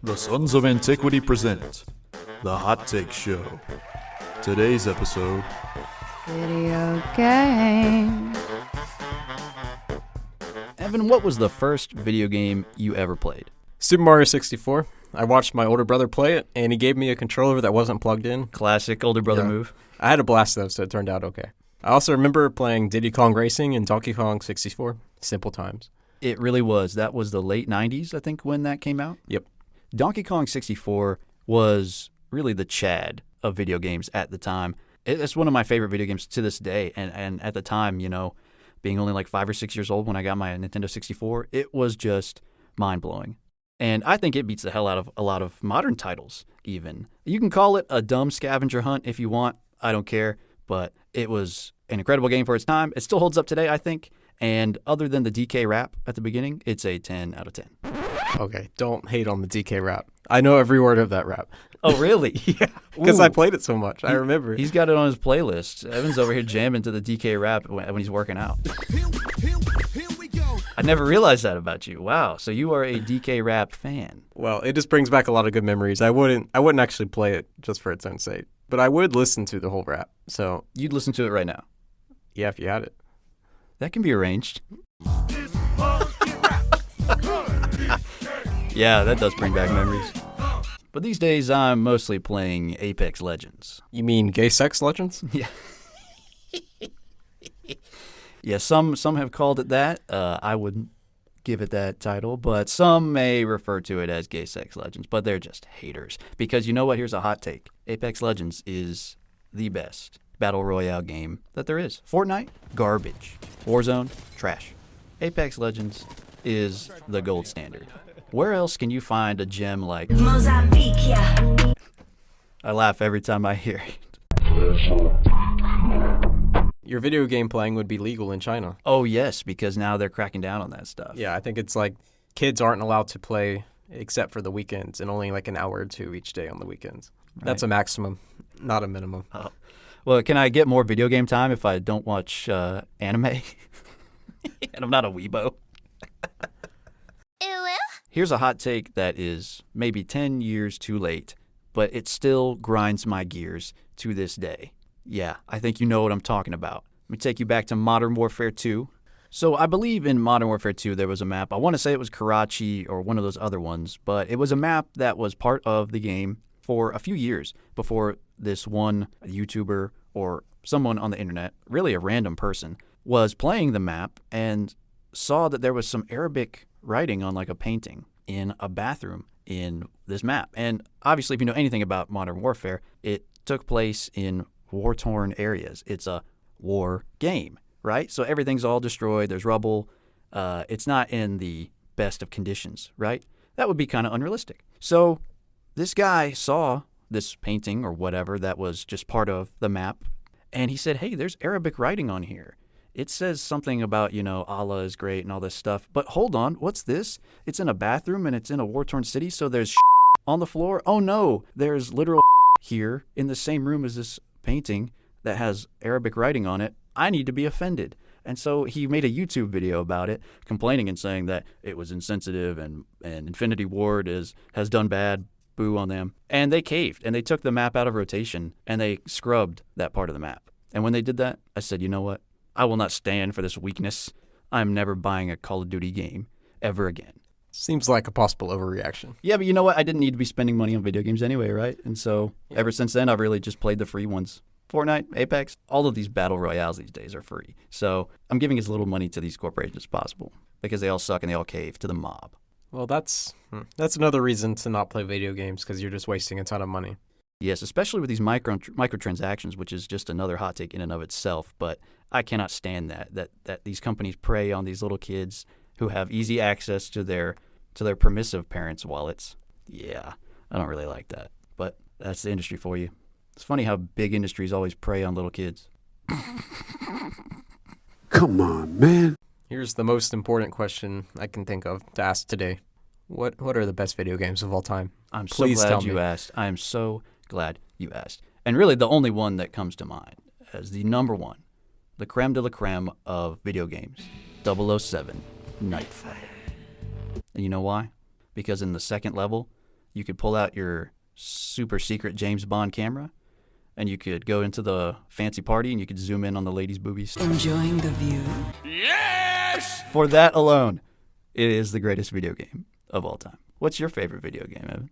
The Sons of Antiquity present The Hot Take Show. Today's episode: Video game. Evan, what was the first video game you ever played? Super Mario 64. I watched my older brother play it, and he gave me a controller that wasn't plugged in. Classic older brother move. I had a blast, though, so it turned out okay. I also remember playing Diddy Kong Racing and Donkey Kong 64. Simple times. It really was. That was the late 90s, I think, when that came out. Yep. Donkey Kong 64 was really the Chad of video games at the time. It's one of my favorite video games to this day. And at the time, you know, being only like 5 or 6 years old when I got my Nintendo 64, it was just mind-blowing. And I think it beats the hell out of a lot of modern titles, even. You can call it a dumb scavenger hunt if you want. I don't care. But it was an incredible game for its time. It still holds up today, I think. And other than the DK rap at the beginning, it's a 10 out of 10. Okay, don't hate on the DK rap. I know every word of that rap. Oh, really? Yeah, because I played it so much. I remember. He's got it on his playlist. Evan's over here jamming to the DK rap when he's working out. I never realized that about you. Wow. So you are a DK rap fan. Well, it just brings back a lot of good memories. I wouldn't actually play it just for its own sake, but I would listen to the whole rap. So you'd listen to it right now. Yeah, if you had it. That can be arranged. Yeah, that does bring back memories. But these days, I'm mostly playing Apex Legends. You mean gay sex legends? Yeah. Yeah, some have called it that. I wouldn't give it that title, but some may refer to it as gay sex legends, but they're just haters. Because you know what? Here's a hot take. Apex Legends is the best battle royale game that there is. Fortnite, garbage. Warzone, trash. Apex Legends is the gold standard. Where else can you find a gem like Mozambique? Yeah. I laugh every time I hear it. Your video game playing would be legal in China. Oh, yes, because now they're cracking down on that stuff. Yeah, I think it's like kids aren't allowed to play except for the weekends and only like an hour or two each day on the weekends. Right. That's a maximum, not a minimum. Oh. Well, can I get more video game time if I don't watch anime? And I'm not a weebo. Here's a hot take that is maybe 10 years too late, but it still grinds my gears to this day. Yeah, I think you know what I'm talking about. Let me take you back to Modern Warfare 2. So I believe in Modern Warfare 2 there was a map. I want to say it was Karachi or one of those other ones, but it was a map that was part of the game for a few years before this one YouTuber or someone on the internet, really a random person, was playing the map and saw that there was some Arabic writing on like a painting in a bathroom in this map. And obviously, if you know anything about Modern Warfare, it took place in war-torn areas. It's a war game, right? So everything's all destroyed. There's rubble. It's not in the best of conditions, right? That would be kind of unrealistic. So this guy saw this painting or whatever that was just part of the map, and he said, hey, there's Arabic writing on here. It says something about, you know, Allah is great and all this stuff. But hold on, what's this? It's in a bathroom and it's in a war-torn city, so there's on the floor? Oh, no, there's literal here in the same room as this painting that has Arabic writing on it. I need to be offended. And so he made a YouTube video about it, complaining and saying that it was insensitive and Infinity Ward has done bad, boo on them. And they caved, and they took the map out of rotation, and they scrubbed that part of the map. And when they did that, I said, you know what? I will not stand for this weakness. I'm never buying a Call of Duty game ever again. Seems like a possible overreaction. Yeah, but you know what? I didn't need to be spending money on video games anyway, right? And so ever since then, I've really just played the free ones. Fortnite, Apex, all of these battle royales these days are free. So I'm giving as little money to these corporations as possible because they all suck and they all cave to the mob. Well, that's another reason to not play video games, because you're just wasting a ton of money. Yes, especially with these microtransactions, which is just another hot take in and of itself. But I cannot stand that these companies prey on these little kids who have easy access to their permissive parents' wallets. Yeah, I don't really like that. But that's the industry for you. It's funny how big industries always prey on little kids. Come on, man. Here's the most important question I can think of to ask today. What are the best video games of all time? I'm so glad you asked. I am so glad you asked. And really the only one that comes to mind as the number one, the creme de la creme of video games, 007 Nightfall. And you know why? Because in the second level, you could pull out your super secret James Bond camera, and you could go into the fancy party, and you could zoom in on the ladies' boobies. Enjoying the view? For that alone, it is the greatest video game of all time. What's your favorite video game, Evan?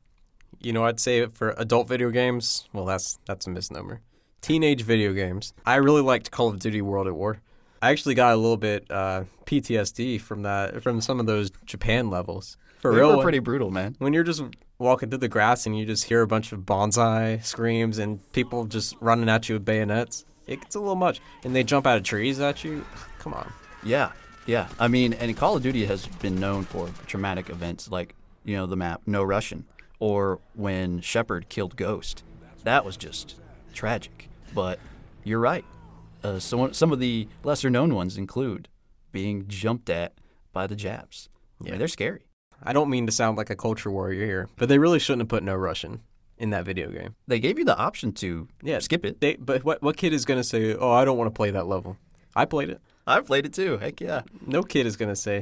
You know, I'd say for adult video games, well, that's a misnomer. Teenage video games. I really liked Call of Duty World at War. I actually got a little bit PTSD from some of those Japan levels. For They real, were pretty brutal, man. when you're just walking through the grass and you just hear a bunch of bonsai screams and people just running at you with bayonets, it gets a little much. And they jump out of trees at you. Come on. Yeah. I mean, and Call of Duty has been known for traumatic events like, the map No Russian, or when Shepard killed Ghost. That was just tragic. But you're right. Some of the lesser-known ones include being jumped at by the Japs. I mean, they're scary. I don't mean to sound like a culture warrior here, but they really shouldn't have put No Russian in that video game. They gave you the option to skip it. But what kid is going to say, oh, I don't want to play that level? I played it. I played it too. Heck yeah. No kid is going to say,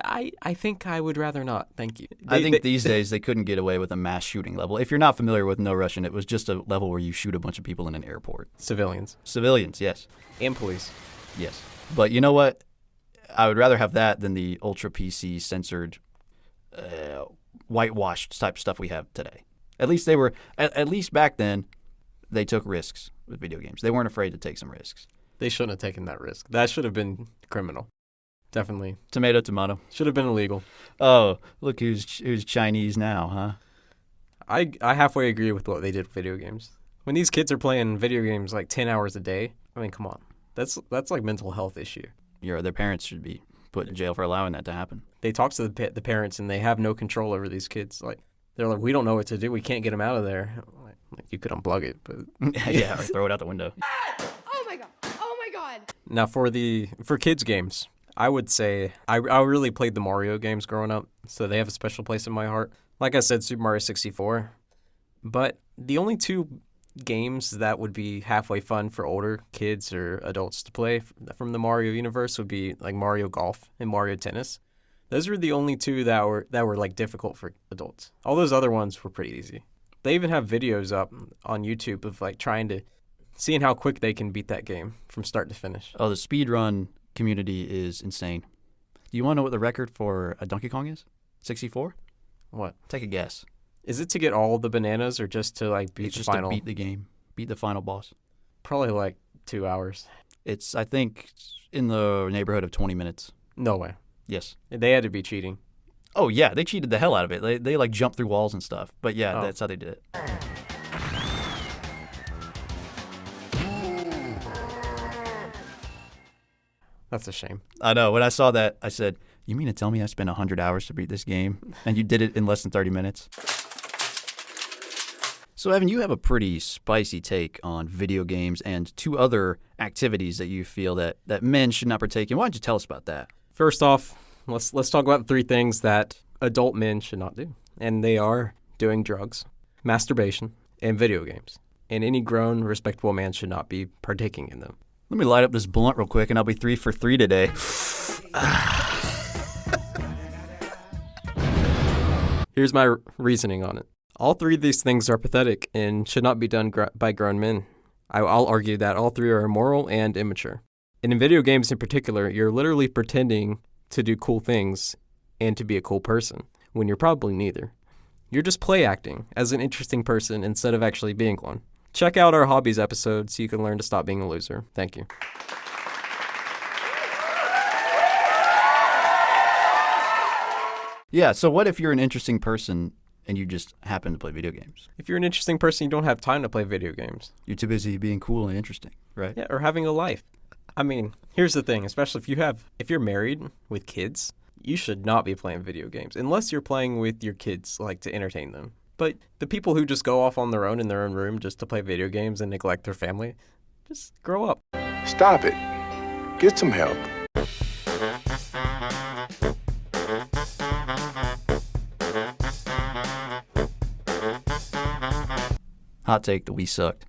I think I would rather not. Thank you. I think these days they couldn't get away with a mass shooting level. If you're not familiar with No Russian, it was just a level where you shoot a bunch of people in an airport. Civilians. Civilians, yes. And police. Yes. But you know what? I would rather have that than the ultra PC censored, whitewashed type stuff we have today. At least they were, at least back then, they took risks with video games. They weren't afraid to take some risks. They shouldn't have taken that risk. That should have been criminal. Definitely. Tomato. Should have been illegal. Oh, look who's Chinese now, huh? I halfway agree with what they did with video games. When these kids are playing video games like 10 hours a day, I mean, come on. That's like mental health issue. Their parents should be put in jail for allowing that to happen. They talk to the parents and they have no control over these kids. Like, they're like, we don't know what to do. We can't get them out of there. Like you could unplug it, but yeah, or throw it out the window. Oh my god. Now for kids games, I would say I really played the Mario games growing up, so they have a special place in my heart. Like I said, Super Mario 64. But the only two games that would be halfway fun for older kids or adults to play from the Mario universe would be like Mario Golf and Mario Tennis. Those were the only two that were like difficult for adults. All those other ones were pretty easy. They even have videos up on YouTube of like seeing how quick they can beat that game from start to finish. Oh, the speedrun community is insane. Do you want to know what the record for a Donkey Kong is? 64? What? Take a guess. Is it to get all the bananas or just to like beat It's the just final? to beat the game, beat the final boss. Probably like 2 hours. It's, I think, in the neighborhood of 20 minutes. No way. Yes. They had to be cheating. Oh, yeah, they cheated the hell out of it. They like jumped through walls and stuff. But yeah, that's how they did it. That's a shame. I know. When I saw that, I said, you mean to tell me I spent 100 hours to beat this game and you did it in less than 30 minutes? So, Evan, you have a pretty spicy take on video games and two other activities that you feel that men should not partake in. Why don't you tell us about that? First off, let's talk about 3 things that adult men should not do. And they are doing drugs, masturbation, and video games. And any grown, respectable man should not be partaking in them. Let me light up this blunt real quick and I'll be 3 for 3 today. Here's my reasoning on it. All 3 of these things are pathetic and should not be done by grown men. I'll argue that all 3 are immoral and immature. And in video games in particular, you're literally pretending to do cool things and to be a cool person, when you're probably neither. You're just play acting as an interesting person instead of actually being one. Check out our hobbies episode so you can learn to stop being a loser. Thank you. Yeah, so what if you're an interesting person and you just happen to play video games? If you're an interesting person, you don't have time to play video games. You're too busy being cool and interesting, right? Yeah, or having a life. I mean, here's the thing, especially if you're married with kids, you should not be playing video games unless you're playing with your kids, like to entertain them. But the people who just go off on their own in their own room just to play video games and neglect their family, just grow up. Stop it. Get some help. Hot take that we sucked.